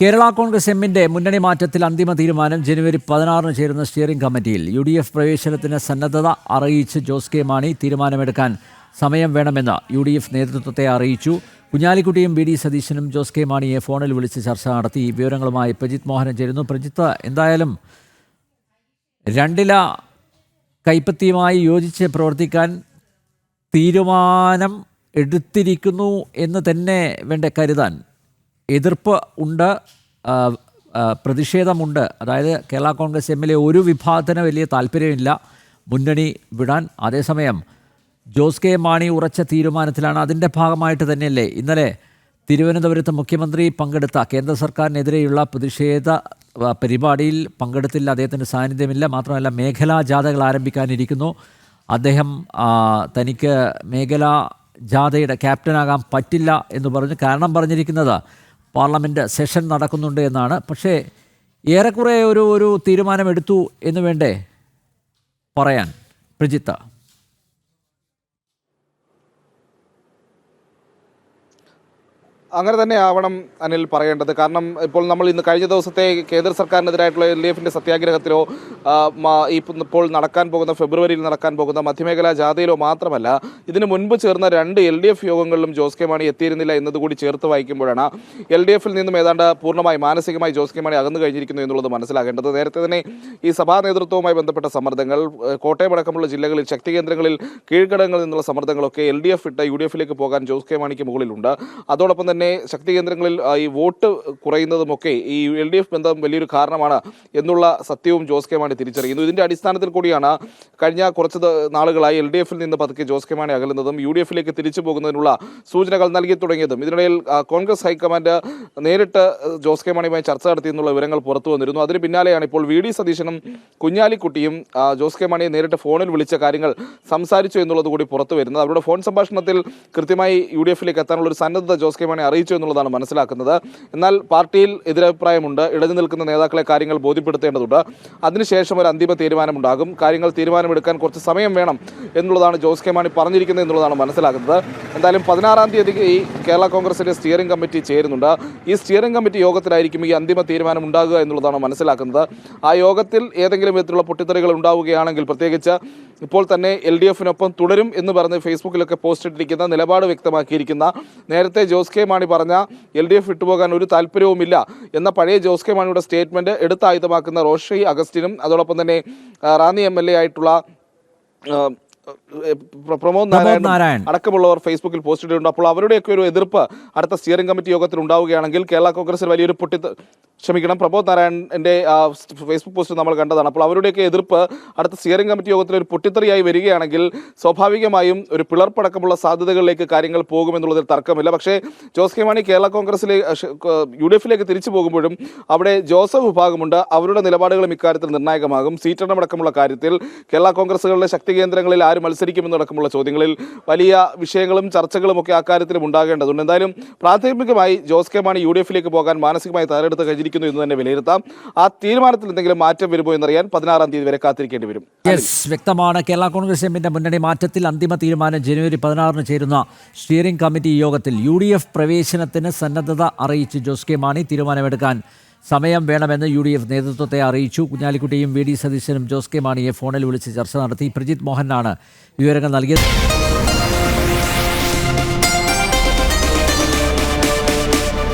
കേരള കോൺഗ്രസ് എമ്മിന്റെ മുന്നണി മാറ്റത്തിൽ അന്തിമ തീരുമാനം ജനുവരി 16 ചേരുന്ന സ്റ്റിയറിംഗ് കമ്മിറ്റിയിൽ UDF പ്രവേശനത്തിന് സന്നദ്ധത അറിയിച്ച് ജോസ് കെ മാണി തീരുമാനമെടുക്കാൻ സമയം വേണമെന്ന് UDF നേതൃത്വത്തെ അറിയിച്ചു. കുഞ്ഞാലിക്കുട്ടിയും BD സതീശനും ജോസ് കെ മാണിയെ ഫോണിൽ വിളിച്ച് ചർച്ച നടത്തി. വിവരങ്ങളുമായി പ്രജിത് മോഹനൻ ചേരുന്നു. പ്രജിത്ത്, എന്തായാലും രണ്ടില കൈപ്പത്തിയുമായി യോജിച്ച് പ്രവർത്തിക്കാൻ തീരുമാനം എടുത്തിരിക്കുന്നു എന്ന് തന്നെ വേണ്ട കരുതാൻ. എതിർപ്പ് ഉണ്ട്, പ്രതിഷേധമുണ്ട്. അതായത് കേരള കോൺഗ്രസ് എമ്മിലെ ഒരു വിഭാഗത്തിന് വലിയ താല്പര്യമില്ല മുന്നണി വിടാൻ. അതേസമയം ജോസ് കെ മാണി ഉറച്ച തീരുമാനത്തിലാണ്. അതിൻ്റെ ഭാഗമായിട്ട് തന്നെയല്ലേ ഇന്നലെ തിരുവനന്തപുരത്ത് മുഖ്യമന്ത്രി പങ്കെടുത്ത കേന്ദ്ര സർക്കാരിനെതിരെയുള്ള പ്രതിഷേധ പരിപാടിയിൽ പങ്കെടുത്തില്ല, അദ്ദേഹത്തിൻ്റെ സാന്നിധ്യമില്ല. മാത്രമല്ല, മേഖലാ ജാഥകൾ ആരംഭിക്കാനിരിക്കുന്നു. അദ്ദേഹം തനിക്ക് മേഖലാ ജാഥയുടെ ക്യാപ്റ്റനാകാൻ പറ്റില്ല എന്ന് പറഞ്ഞ് കാരണം പറഞ്ഞിരിക്കുന്നത് പാർലമെൻറ്റ് സെഷൻ നടക്കുന്നുണ്ട് എന്നാണ്. പക്ഷേ ഏറെക്കുറെ ഒരു തീരുമാനമെടുത്തു എന്ന് വേണ്ടേ പറയാൻ, പ്രജിത്ത? അങ്ങനെ തന്നെ ആവണം അനിൽ പറയേണ്ടത്. കാരണം ഇപ്പോൾ നമ്മൾ ഇന്ന് കഴിഞ്ഞ ദിവസത്തെ കേന്ദ്ര സർക്കാരിനെതിരായിട്ടുള്ള LDFിൻ്റെ സത്യാഗ്രഹത്തിലോ ഇപ്പോൾ നടക്കാൻ പോകുന്ന ഫെബ്രുവരിയിൽ നടക്കാൻ പോകുന്ന മധ്യമേഖലാ ജാഥയിലോ മാത്രമല്ല, ഇതിനു മുൻപ് ചേർന്ന 2 LDF യോഗങ്ങളിലും ജോസ് കെ മാണി എത്തിയിരുന്നില്ല എന്നതുകൂടി ചേർത്ത് വായിക്കുമ്പോഴാണ് LDFിൽ നിന്നും ഏതാണ്ട് പൂർണ്ണമായി മാനസികമായി ജോസ് കെ മാണി അകന്നു കഴിഞ്ഞിരിക്കുന്നു എന്നുള്ളത് മനസ്സിലാക്കേണ്ടത്. നേരത്തെ തന്നെ ഈ സഭാ നേതൃത്വവുമായി ബന്ധപ്പെട്ട സമ്മർദ്ദങ്ങൾ, കോട്ടയം അടക്കമുള്ള ജില്ലകളിൽ ശക്തി കേന്ദ്രങ്ങളിൽ കീഴ്ഘടകങ്ങളിൽ നിന്നുള്ള സമ്മർദ്ദങ്ങളൊക്കെ LDF ഇട്ട് UDFിലേക്ക് പോകാൻ ജോസ് കെ മാണിക്ക് മുകളിലുണ്ട്. അതോടൊപ്പം തന്നെ ശക്തി കേന്ദ്രങ്ങളിൽ ഈ വോട്ട് കുറയുന്നതുമൊക്കെ ഈ LDF ബന്ധം വലിയൊരു കാരണമാണ് എന്നുള്ള സത്യവും ജോസ് കെ മാണി തിരിച്ചറിയുന്നു. ഇതിന്റെ അടിസ്ഥാനത്തിൽ കൂടിയാണ് കഴിഞ്ഞ കുറച്ച് നാളുകളായി LDFിൽ നിന്ന് പതുക്കെ ജോസ് കെ മാണി അകലുന്നതും UDFിലേക്ക് തിരിച്ചു പോകുന്നതിനുള്ള സൂചനകൾ നൽകി തുടങ്ങിയതും. ഇതിനിടയിൽ കോൺഗ്രസ് ഹൈക്കമാൻഡ് നേരിട്ട് ജോസ് കെ മാണിയുമായി ചർച്ച നടത്തിയെന്നുള്ള വിവരങ്ങൾ പുറത്തു വന്നിരുന്നു. അതിന് പിന്നാലെയാണ് ഇപ്പോൾ VD സതീശനും കുഞ്ഞാലിക്കുട്ടിയും ജോസ് കെ മാണിയെ നേരിട്ട് ഫോണിൽ വിളിച്ച കാര്യങ്ങൾ സംസാരിച്ചു എന്നുള്ളത് കൂടി പുറത്തു വരുന്നത്. അവരുടെ ഫോൺ സംഭാഷണത്തിൽ കൃത്യമായി UDFിലേക്ക് എത്താനുള്ള ഒരു സന്നദ്ധത ജോസ് കെ മാണി അറിയിച്ചു എന്നുള്ളതാണ് മനസ്സിലാക്കുന്നത്. എന്നാൽ പാർട്ടിയിൽ എതിരഭിപ്രായമുണ്ട്, ഇടഞ്ഞു നിൽക്കുന്ന നേതാക്കളെ കാര്യങ്ങൾ ബോധ്യപ്പെടുത്തേണ്ടതുണ്ട്. അതിനുശേഷം ഒരു അന്തിമ തീരുമാനമുണ്ടാകും. കാര്യങ്ങൾ തീരുമാനമെടുക്കാൻ കുറച്ച് സമയം വേണം എന്നുള്ളതാണ് ജോസ് കെ മാണി പറഞ്ഞിരിക്കുന്നത് എന്നുള്ളതാണ് മനസ്സിലാക്കുന്നത്. എന്തായാലും 16-ാം തീയതി ഈ കേരള കോൺഗ്രസിന്റെ സ്റ്റിയറിംഗ് കമ്മിറ്റി ചേരുന്നുണ്ട്. ഈ സ്റ്റിയറിംഗ് കമ്മിറ്റി യോഗത്തിലായിരിക്കും ഈ അന്തിമ തീരുമാനം ഉണ്ടാകുക എന്നുള്ളതാണ് മനസ്സിലാക്കുന്നത്. ആ യോഗത്തിൽ ഏതെങ്കിലും വിധത്തിലുള്ള പൊട്ടിത്തെറികൾ ഉണ്ടാവുകയാണെങ്കിൽ, പ്രത്യേകിച്ച് ഇപ്പോൾ തന്നെ LDFിനൊപ്പം തുടരും എന്ന് പറഞ്ഞ് ഫേസ്ബുക്കിലൊക്കെ പോസ്റ്റ് ഇട്ടിരിക്കുന്ന, നിലപാട് വ്യക്തമാക്കിയിരിക്കുന്ന, നേരത്തെ ജോസ് കെ മാണി പറഞ്ഞ LDF വിട്ടുപോകാൻ ഒരു താല്പര്യവുമില്ല എന്ന പഴയ ജോസ് കെ മാണിയുടെ സ്റ്റേറ്റ്മെന്റ് എടുത്തായുധമാക്കുന്ന റോഷി അഗസ്റ്റിനും അതോടൊപ്പം തന്നെ റാന്നി MLA ആയിട്ടുള്ള പ്രമോദ് നാരായൺ അടക്കമുള്ളവർ ഫേസ്ബുക്കിൽ പോസ്റ്റ് ഇട്ടിട്ടുണ്ട്. അപ്പോൾ അവരുടെയൊക്കെ ഒരു എതിർപ്പ് അടുത്ത സ്റ്റിയറിംഗ് കമ്മിറ്റി യോഗത്തിൽ ഉണ്ടാവുകയാണെങ്കിൽ കേരള കോൺഗ്രസിൽ വലിയൊരു പ്രമോദ് നാരായണന്റെ ഫേസ്ബുക്ക് പോസ്റ്റ് നമ്മൾ കണ്ടതാണ്. അപ്പോൾ അവരുടെയൊക്കെ എതിർപ്പ് അടുത്ത സ്റ്റിയറിംഗ് കമ്മിറ്റി യോഗത്തിൽ ഒരു പൊട്ടിത്തെറിയായി വരികയാണെങ്കിൽ സ്വാഭാവികമായും ഒരു പിളർപ്പടക്കമുള്ള സാധ്യതകളിലേക്ക് കാര്യങ്ങൾ പോകുമെന്നുള്ളതിൽ തർക്കമില്ല. പക്ഷേ ജോസ് കെ മാണി കേരള കോൺഗ്രസിലെ UDFിലേക്ക് തിരിച്ചു പോകുമ്പോഴും അവിടെ ജോസഫ് വിഭാഗമുണ്ട്. അവരുടെ നിലപാടുകളും ഇക്കാര്യത്തിൽ നിർണായകമാകും. സീറ്റെണ്ണം അടക്കമുള്ള കാര്യത്തിൽ കേരള കോൺഗ്രസുകളുടെ ശക്തി കേന്ദ്രങ്ങളിൽ ആര് മത്സരിക്കുമെന്നടക്കമുള്ള ചോദ്യങ്ങളിൽ വലിയ വിഷയങ്ങളും ചർച്ചകളും ഒക്കെ അക്കാര്യത്തിലും ഉണ്ടാകേണ്ടതുണ്ട്. എന്തായാലും പ്രാഥമികമായി ജോസ് കെ മാണി UDFിലേക്ക് പോകാൻ മാനസികമായി തയ്യാറെടുത്ത് കഴിഞ്ഞിരിക്കുന്നു എന്ന് തന്നെ വിലയിരുത്താം. ആ തീരുമാനത്തിൽ എന്തെങ്കിലും മാറ്റം വരുമോ എന്നറിയാൻ 16-ാം തീയതി വരെ കാത്തിരിക്കേണ്ടി വരും. വ്യക്തമാണ്. കേരള കോൺഗ്രസ് എമ്മിന്റെ മുന്നണി മാറ്റത്തിൽ അന്തിമ തീരുമാനം ജനുവരി 16 ചേരുന്ന സ്റ്റിയറിംഗ് കമ്മിറ്റി യോഗത്തിൽ UDF പ്രവേശനത്തിന് സന്നദ്ധത അറിയിച്ച് ജോസ് കെ മാണി തീരുമാനമെടുക്കാൻ സമയം വേണമെന്ന് UDF നേതൃത്വത്തെ അറിയിച്ചു. കുഞ്ഞാലിക്കുട്ടിയും VD സതീശനും ജോസ് കെ മാണിയെ ഫോണിൽ വിളിച്ച് ചർച്ച നടത്തി. പ്രജിത് മോഹനാണ് വിവരങ്ങൾ നൽകിയത്.